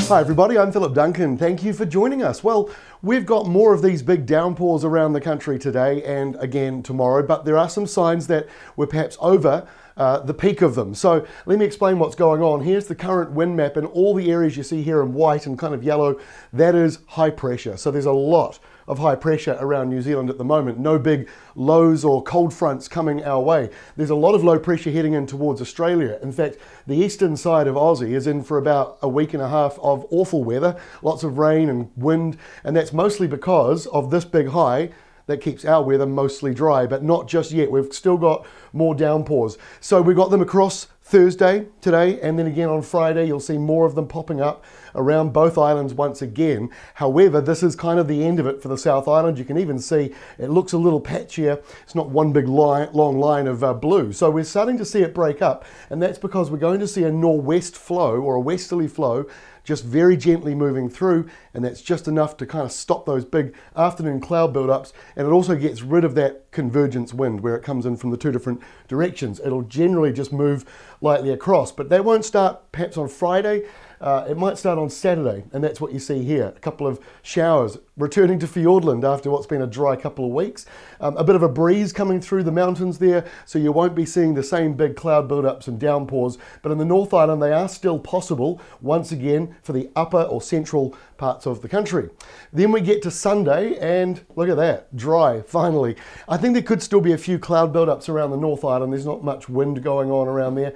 Hi everybody, I'm Philip Duncan. Thank you for joining us. Well, we've got more of these big downpours around the country today and again tomorrow, but there are some signs that we're perhaps over the peak of them. So let me explain what's going on. Here's the current wind map, and all the areas you see here in white and kind of yellow, that is high pressure. So there's a lot of high pressure around New Zealand at the moment. No big lows or cold fronts coming our way. There's a lot of low pressure heading in towards Australia. In fact, the eastern side of Aussie is in for about a week and a half of awful weather, lots of rain and wind, and that's mostly because of this big high that keeps our weather mostly dry, but not just yet. We've still got more downpours. So we got them across Thursday today, and then again on Friday. You'll see more of them popping up around both islands once again. However, this is kind of the end of it for the South Island. You can even see it looks a little patchier. It's not one big long line of blue. So we're starting to see it break up, and that's because we're going to see a northwest flow or a westerly flow just very gently moving through, and that's just enough to kind of stop those big afternoon cloud buildups, and it also gets rid of that convergence wind where it comes in from the two different directions. It'll generally just move lightly across, but that won't start perhaps on Friday. It might start on Saturday, and that's what you see here. A couple of showers returning to Fiordland after what's been a dry couple of weeks. A bit of a breeze coming through the mountains there, so you won't be seeing the same big cloud buildups and downpours, but in the North Island they are still possible once again for the upper or central parts of the country. Then we get to Sunday, and look at that, dry finally. I think there could still be a few cloud buildups around the North Island. There's not much wind going on around there,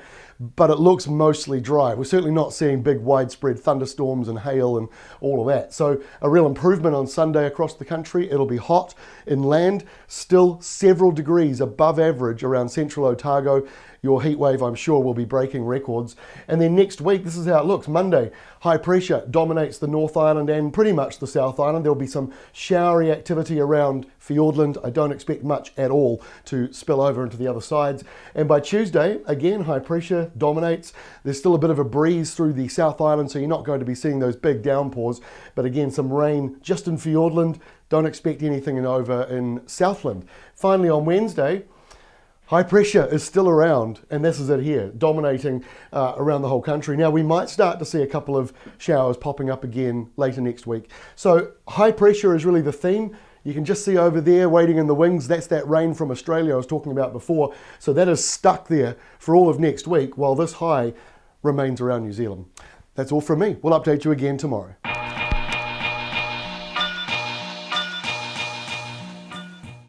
but it looks mostly dry. We're certainly not seeing big widespread thunderstorms and hail and all of that. So a real improvement on Sunday across the country. It'll be hot inland, still several degrees above average around central Otago. Your heat wave, I'm sure, will be breaking records. And then next week, this is how it looks. Monday, high pressure dominates the North Island and pretty much the South Island. There'll be some showery activity around Fiordland. I don't expect much at all to spill over into the other sides. And by Tuesday, again, high pressure dominates. There's still a bit of a breeze through the South Island, so you're not going to be seeing those big downpours. But again, some rain just in Fiordland. Don't expect anything over in Southland. Finally, on Wednesday, high pressure is still around, and this is it here, dominating around the whole country. Now, we might start to see a couple of showers popping up again later next week. So high pressure is really the theme. You can just see over there waiting in the wings, that's that rain from Australia I was talking about before. So that is stuck there for all of next week while this high remains around New Zealand. That's all from me. We'll update you again tomorrow.